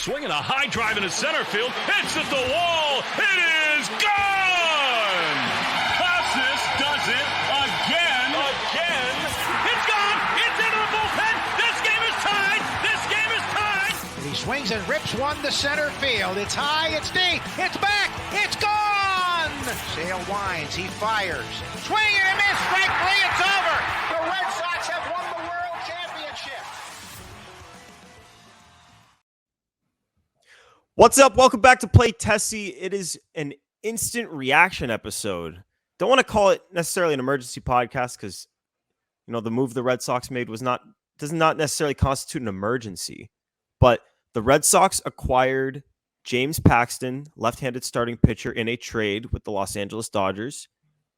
Swinging a high drive into center field. It's at the wall. It is gone! Casas does it again. It's gone! It's into the bullpen! This game is tied! And he swings and rips one to center field. It's high, it's deep, it's back, it's gone! Sale winds, he fires. Swing and a miss, strike three, it's over! The Red Sox have won the World Championship! What's up? Welcome back to Play Tessie. It is an instant reaction episode. Don't want to call it necessarily an emergency podcast because, you know, the move the Red Sox made does not necessarily constitute an emergency. But the Red Sox acquired James Paxton, left-handed starting pitcher, in a trade with the Los Angeles Dodgers.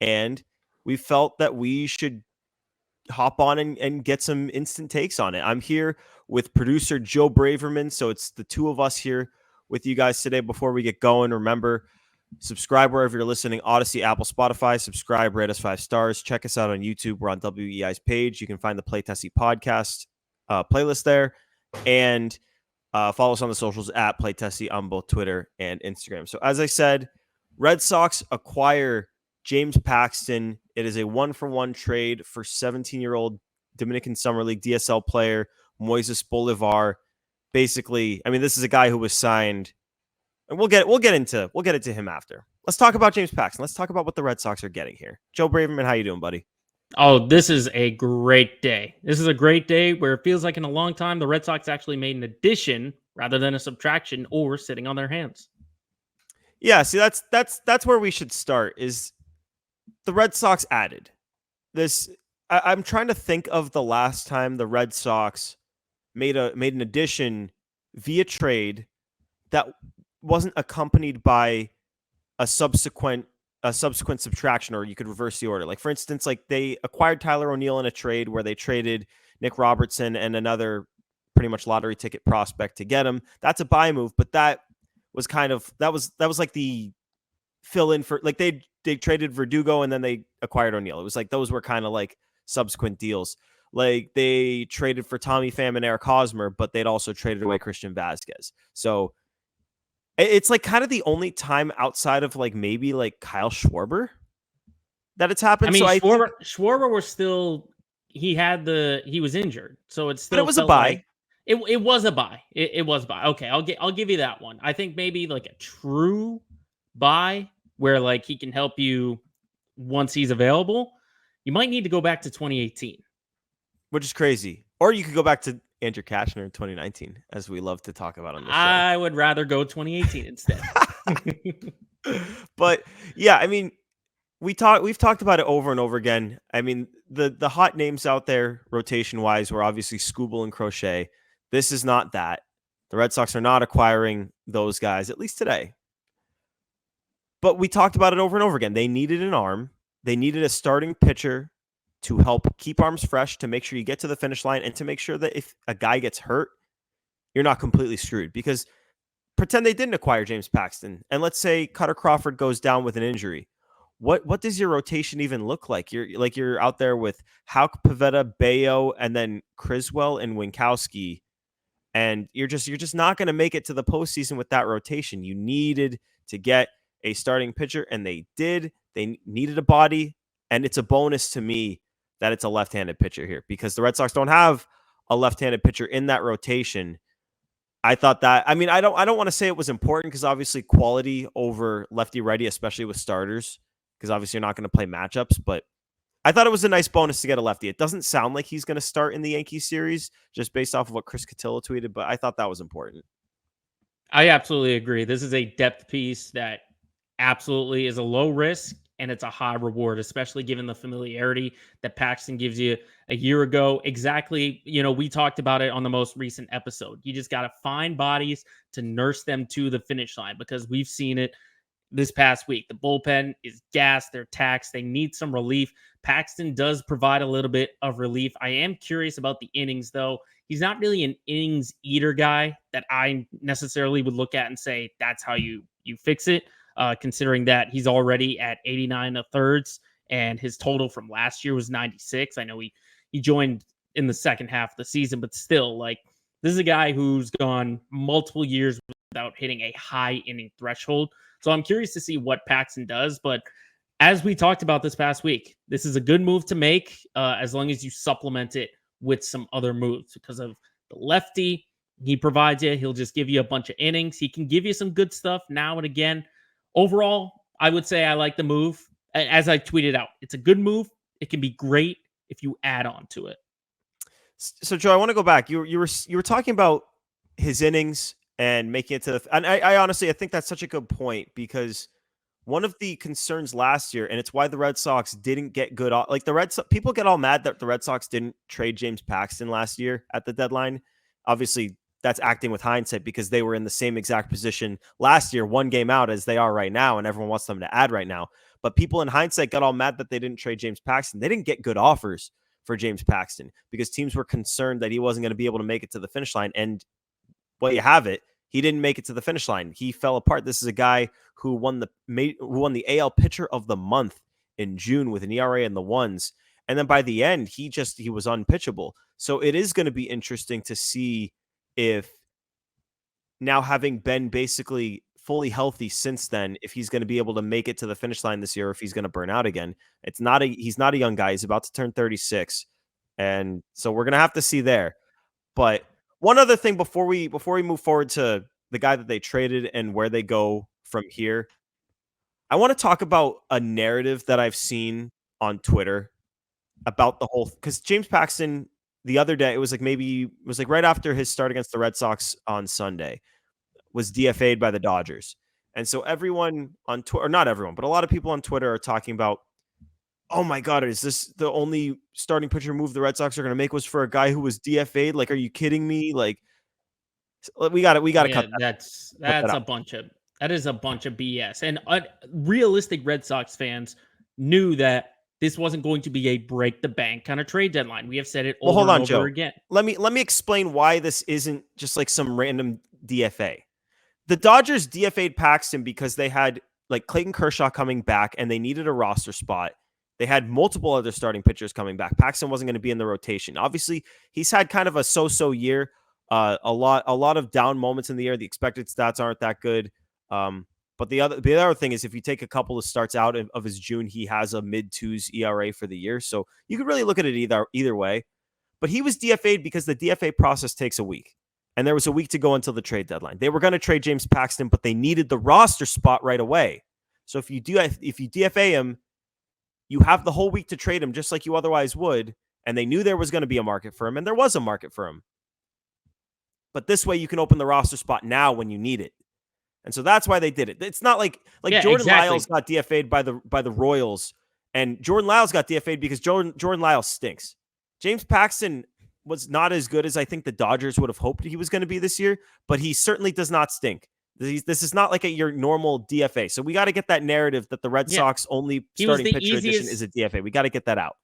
And we felt that we should hop on and get some instant takes on it. I'm here with producer Joe Braverman. So it's the two of us here with you guys today. Before we get going, remember, subscribe wherever you're listening: Odyssey, Apple, Spotify. Subscribe, rate us 5 stars. Check us out on YouTube. We're on WEI's page. You can find the Play Tessie podcast playlist there, and follow us on the socials at Play Tessie on both Twitter and Instagram. So as I said, Red Sox acquire James Paxton. It is a 1-for-1 trade for 17-year-old Dominican Summer League DSL player Moises Bolivar. Basically, I mean, this is a guy who was signed, and we'll get into him after. Let's talk about James Paxton. Let's talk about what the Red Sox are getting here. Joe Braverman, how you doing, buddy? Oh, this is a great day. This is a great day where it feels like in a long time the Red Sox actually made an addition rather than a subtraction, or sitting on their hands. Yeah, see, that's where we should start. Is the Red Sox added this? I'm trying to think of the last time the Red Sox made an addition via trade that wasn't accompanied by a subsequent subtraction, or you could reverse the order. Like, for instance, like they acquired Tyler O'Neill in a trade where they traded Nick Robertson and another pretty much lottery ticket prospect to get him. That's a buy move, but that was like the fill in for, like, they traded Verdugo and then they acquired O'Neill. It was like those were kind of like subsequent deals. Like they traded for Tommy Pham and Eric Hosmer, but they'd also traded away Christian Vasquez. So it's like kind of the only time outside of like maybe like Kyle Schwarber that it's happened. I mean, So Schwarber was still, he was injured, so it's still. But it was a buy. Like, it was a buy. It was a buy. Okay, I'll give you that one. I think maybe like a true buy where like he can help you once he's available. You might need to go back to 2018. Which is crazy. Or you could go back to Andrew Kashner in 2019, as we love to talk about on this show. I would rather go 2018 instead. But yeah, I mean, we've talked about it over and over again. I mean, the hot names out there rotation wise were obviously Skubal and Crochet. This is not that. The Red Sox are not acquiring those guys, at least today. But we talked about it over and over again. They needed an arm. They needed a starting pitcher to help keep arms fresh, to make sure you get to the finish line, and to make sure that if a guy gets hurt, you're not completely screwed. Because pretend they didn't acquire James Paxton, and let's say Cutter Crawford goes down with an injury. What does your rotation even look like? You're out there with Houck, Pivetta, Bayo, and then Criswell and Winkowski, and you're just not going to make it to the postseason with that rotation. You needed to get a starting pitcher, and they did. They needed a body, and it's a bonus to me that it's a left-handed pitcher here, because the Red Sox don't have a left-handed pitcher in that rotation. I thought that, I mean, I don't want to say it was important, because obviously quality over lefty-righty, especially with starters, because obviously you're not going to play matchups, but I thought it was a nice bonus to get a lefty. It doesn't sound like he's going to start in the Yankees series, just based off of what Chris Cotillo tweeted, but I thought that was important. I absolutely agree. This is a depth piece that absolutely is a low risk, and it's a high reward, especially given the familiarity that Paxton gives you a year ago. Exactly. You know, we talked about it on the most recent episode. You just got to find bodies to nurse them to the finish line, because we've seen it this past week. The bullpen is gassed. They're taxed. They need some relief. Paxton does provide a little bit of relief. I am curious about the innings, though. He's not really an innings eater guy that I necessarily would look at and say, that's how you fix it. Considering that he's already at 89 1/3 and his total from last year was 96. I know he joined in the second half of the season, but still, like, This is a guy who's gone multiple years without hitting a high inning threshold. So I'm curious to see what Paxton does. But as we talked about this past week, this is a good move to make as long as you supplement it with some other moves because of the lefty he provides you. He'll just give you a bunch of innings. He can give you some good stuff now and again. Overall, I would say I like the move. As I tweeted out, it's a good move. It can be great if you add on to it. So, Joe, I want to go back. You were talking about his innings and making it to the. And I honestly, I think that's such a good point because one of the concerns last year, and it's why the Red Sox didn't get good. Like people get all mad that the Red Sox didn't trade James Paxton last year at the deadline. Obviously, that's acting with hindsight because they were in the same exact position last year, one game out as they are right now, and everyone wants them to add right now. But people in hindsight got all mad that they didn't trade James Paxton. They didn't get good offers for James Paxton because teams were concerned that he wasn't going to be able to make it to the finish line. And well, you have it. He didn't make it to the finish line. He fell apart. This is a guy who won the AL Pitcher of the Month in June with an ERA in the ones. And then by the end, he was unpitchable. So it is going to be interesting to see if now having been basically fully healthy since then, if he's going to be able to make it to the finish line this year, or if he's going to burn out again. He's not a young guy. He's about to turn 36. And so we're going to have to see there. But one other thing before we move forward to the guy that they traded and where they go from here, I want to talk about a narrative that I've seen on Twitter about the whole, because James Paxton the other day, it was like right after his start against the Red Sox on Sunday, was DFA'd by the Dodgers. And so everyone on Twitter, or not everyone, but a lot of people on Twitter are talking about, oh my God, is this the only starting pitcher move the Red Sox are going to make was for a guy who was DFA'd? Like, are you kidding me? Like, we got to cut that. That is a bunch of BS. And realistic Red Sox fans knew that this wasn't going to be a break the bank kind of trade deadline. We have said it over and over again. Let me explain why this isn't just like some random DFA. The Dodgers DFA'd Paxton because they had like Clayton Kershaw coming back and they needed a roster spot. They had multiple other starting pitchers coming back. Paxton wasn't going to be in the rotation. Obviously, he's had kind of a so-so year. A lot of down moments in the year. The expected stats aren't that good. But the other thing is if you take a couple of starts out of his June, he has a mid-twos ERA for the year. So you could really look at it either way. But he was DFA'd because the DFA process takes a week. And there was a week to go until the trade deadline. They were going to trade James Paxton, but they needed the roster spot right away. So if you DFA him, you have the whole week to trade him just like you otherwise would. And they knew there was going to be a market for him, and there was a market for him. But this way you can open the roster spot now when you need it. And so that's why they did it. It's not like Jordan Lyles got DFA'd by the Royals, and Jordan Lyles got DFA'd because Jordan Lyles stinks. James Paxton was not as good as I think the Dodgers would have hoped he was going to be this year, but he certainly does not stink. This is not like your normal DFA. So we got to get that narrative that the Red Sox only starting pitcher edition is a DFA. We got to get that out.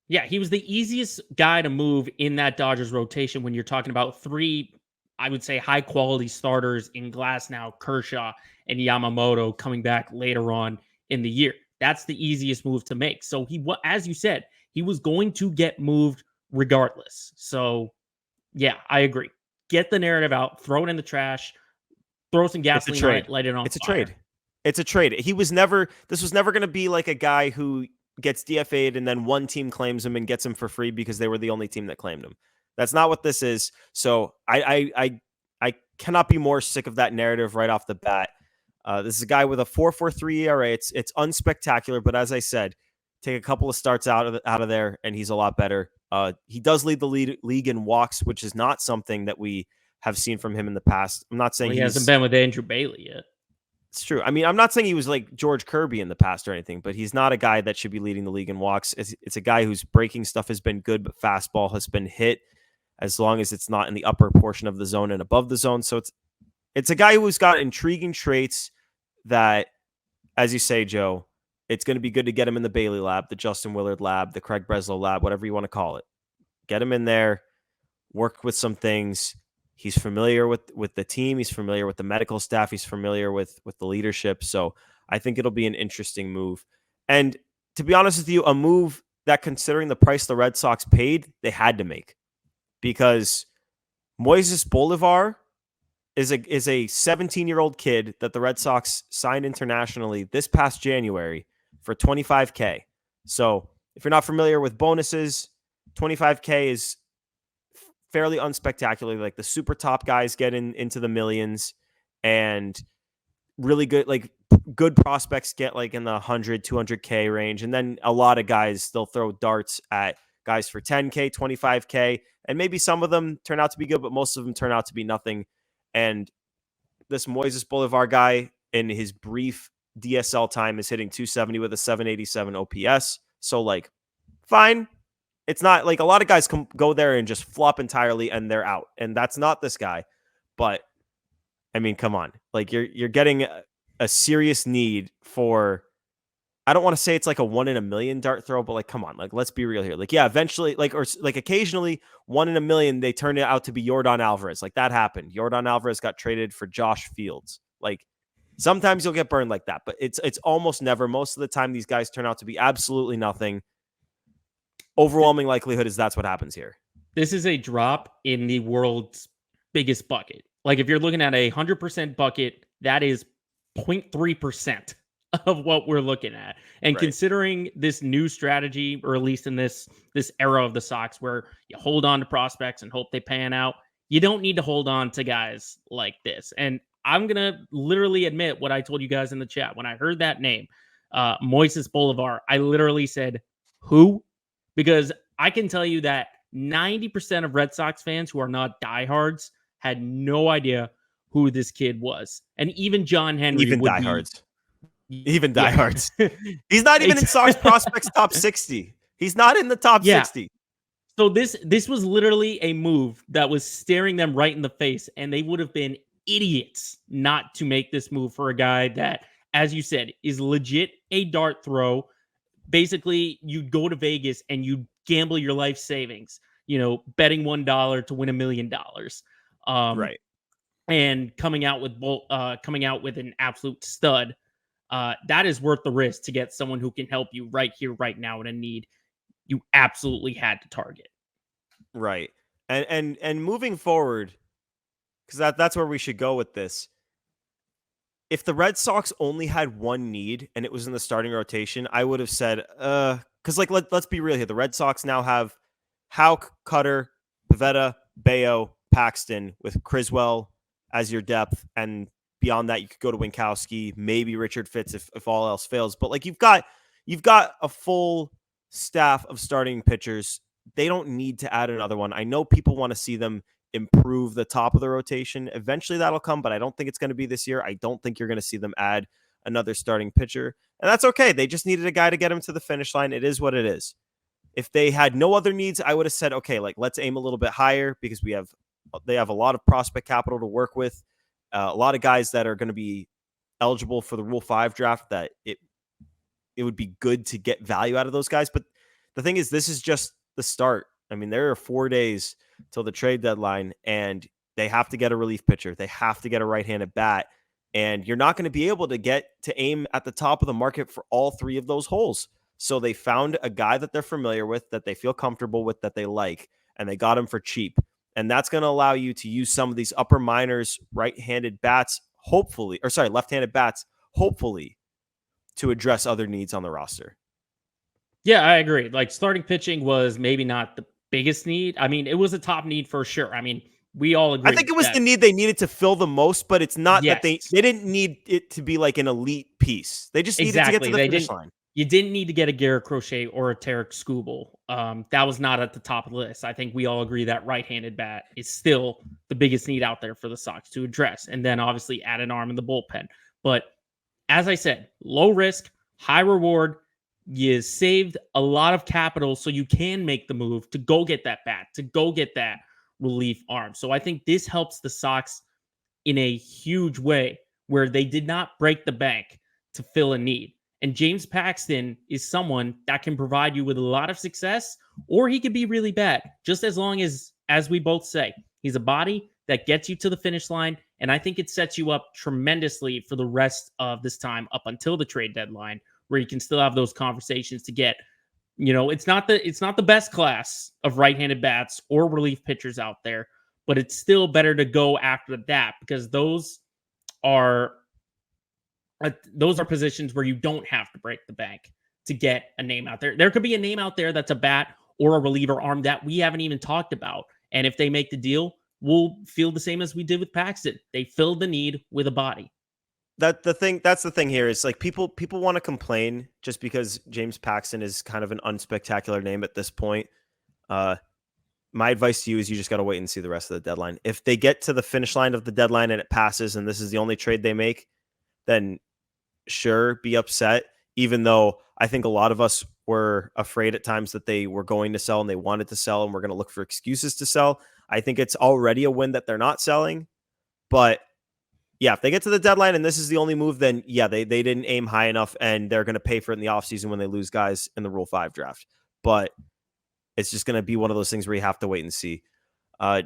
Yeah, he was the easiest guy to move in that Dodgers rotation when you're talking about three, I would say, high-quality starters in Glasnow, Kershaw, and Yamamoto coming back later on in the year. That's the easiest move to make. So as you said, he was going to get moved regardless. So, yeah, I agree. Get the narrative out, throw it in the trash, throw some gasoline, light it on fire. It's a trade. This was never going to be like a guy who gets DFA'd and then one team claims him and gets him for free because they were the only team that claimed him. That's not what this is. So I cannot be more sick of that narrative right off the bat. This is a guy with a 4.43 ERA. It's unspectacular, but as I said, take a couple of starts out of there, and he's a lot better. He does lead the league in walks, which is not something that we have seen from him in the past. I'm not saying he hasn't been with Andrew Bailey yet. It's true. I mean, I'm not saying he was like George Kirby in the past or anything, but he's not a guy that should be leading the league in walks. It's a guy whose breaking stuff has been good, but fastball has been hit as long as it's not in the upper portion of the zone and above the zone. So it's a guy who's got intriguing traits that, as you say, Joe, it's going to be good to get him in the Bailey lab, the Justin Willard lab, the Craig Breslow lab, whatever you want to call it. Get him in there, work with some things. He's familiar with the team. He's familiar with the medical staff. He's familiar with the leadership. So I think it'll be an interesting move. And to be honest with you, a move that, considering the price the Red Sox paid, they had to make. Because Moises Bolivar is a 17-year-old kid that the Red Sox signed internationally this past January for $25K. So if you're not familiar with bonuses, $25K is fairly unspectacular. Like the super top guys get into the millions, and really good prospects get like in the 100, 200K range. And then a lot of guys still throw darts at guys for 10K, 25K, and maybe some of them turn out to be good, but most of them turn out to be nothing. And this Moises Bolivar guy in his brief DSL time is hitting 270 with a 787 OPS. So like, fine. It's not like a lot of guys go there and just flop entirely and they're out. And that's not this guy. But I mean, come on. Like you're getting a serious need for, I don't want to say it's like a 1 in a million dart throw, but like, come on, like, let's be real here. Like, yeah, eventually, or occasionally 1 in a million, they turn it out to be Yordan Alvarez. Like that happened. Yordan Alvarez got traded for Josh Fields. Like sometimes you'll get burned like that, but it's almost never. Most of the time, these guys turn out to be absolutely nothing. Overwhelming likelihood is that's what happens here. This is a drop in the world's biggest bucket. Like if you're looking at a 100% bucket, that is 0.3% of what we're looking at. And Right. Considering this new strategy, or at least in this era of the Sox where you hold on to prospects and hope they pan out, you don't need to hold on to guys like this. And I'm going to literally admit what I told you guys in the chat. When I heard that name, Moises Bolivar, I literally said, who? Because I can tell you that 90% of Red Sox fans who are not diehards had no idea who this kid was. And even John Henry Even would diehards. Be, Even diehards. He's not even in Sox prospects top 60. He's not in the top 60. So this was literally a move that was staring them right in the face, and they would have been idiots not to make this move for a guy that, as you said, is legit a dart throw. Basically, you'd go to Vegas and you'd gamble your life savings, betting $1 to win $1 million. Right. And coming out with an absolute stud. That is worth the risk to get someone who can help you right here, right now in a need you absolutely had to target. Right. And moving forward, because that's where we should go with this. If the Red Sox only had one need and it was in the starting rotation, I would have said, because let's be real here. The Red Sox now have Houck, Cutter, Pivetta, Bayo, Paxton with Criswell as your depth, and beyond that, you could go to Winkowski, maybe Richard Fitz if all else fails. But like you've got a full staff of starting pitchers. They don't need to add another one. I know people want to see them improve the top of the rotation. Eventually that'll come, but I don't think it's going to be this year. I don't think you're going to see them add another starting pitcher. And that's okay. They just needed a guy to get him to the finish line. It is what it is. If they had no other needs, I would have said, okay, like let's aim a little bit higher because they have a lot of prospect capital to work with. A lot of guys that are going to be eligible for the Rule 5 draft that it would be good to get value out of those guys. But the thing is, this is just the start. I mean, there are 4 days till the trade deadline, and they have to get a relief pitcher. They have to get a right-handed bat, and you're not going to be able to aim at the top of the market for all 3 of those holes. So they found a guy that they're familiar with, that they feel comfortable with, that they like, and they got him for cheap. And that's going to allow you to use some of these upper minors left-handed bats, hopefully, to address other needs on the roster. Yeah, I agree. Like starting pitching was maybe not the biggest need. I mean, it was a top need for sure. I mean, we all agree. I think it was the need they needed to fill the most, but it's not that they didn't need it to be like an elite piece. They just needed to get to the finish line. You didn't need to get a Garrett Crochet or a Tarek Skubal. That was not at the top of the list. I think we all agree that right-handed bat is still the biggest need out there for the Sox to address. And then obviously add an arm in the bullpen. But as I said, low risk, high reward. You saved a lot of capital so you can make the move to go get that bat, to go get that relief arm. So I think this helps the Sox in a huge way where they did not break the bank to fill a need. And James Paxton is someone that can provide you with a lot of success, or he could be really bad, just as long as we both say, he's a body that gets you to the finish line. And I think it sets you up tremendously for the rest of this time up until the trade deadline, where you can still have those conversations to get, it's not the best class of right-handed bats or relief pitchers out there, but it's still better to go after that because those are positions where you don't have to break the bank to get a name out there. There could be a name out there that's a bat or a reliever arm that we haven't even talked about. And if they make the deal, we'll feel the same as we did with Paxton. They filled the need with a body. That's the thing here is like people want to complain just because James Paxton is kind of an unspectacular name at this point. My advice to you is you just got to wait and see the rest of the deadline. If they get to the finish line of the deadline and it passes and this is the only trade they make, then sure, be upset, even though I think a lot of us were afraid at times that they were going to sell and they wanted to sell and we're going to look for excuses to sell. I think it's already a win that they're not selling. But yeah, if they get to the deadline and this is the only move, then yeah, they didn't aim high enough and they're going to pay for it in the offseason when they lose guys in the Rule 5 draft. But it's just going to be one of those things where you have to wait and see.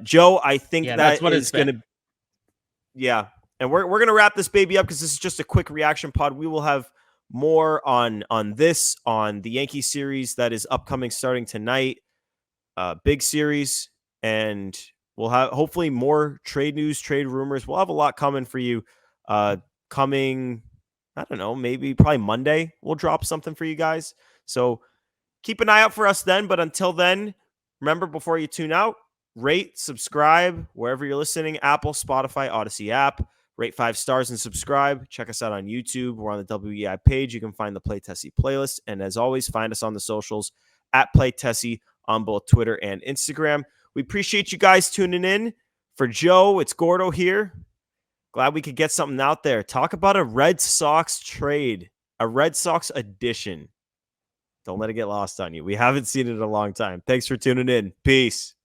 Joe, I think that's what is going to. Yeah. And we're going to wrap this baby up because this is just a quick reaction pod. We will have more on the Yankee series that is upcoming starting tonight. Big series. And we'll have hopefully more trade news, trade rumors. We'll have a lot coming for you. Coming, I don't know, probably Monday we'll drop something for you guys. So keep an eye out for us then. But until then, remember before you tune out, rate, subscribe, wherever you're listening, Apple, Spotify, Odyssey app. Rate 5 stars and subscribe. Check us out on YouTube. We're on the WEI page. You can find the Play Tessie playlist. And as always, find us on the socials at Play Tessie on both Twitter and Instagram. We appreciate you guys tuning in. For Joe, it's Gordo here. Glad we could get something out there. Talk about a Red Sox trade, a Red Sox edition. Don't let it get lost on you. We haven't seen it in a long time. Thanks for tuning in. Peace.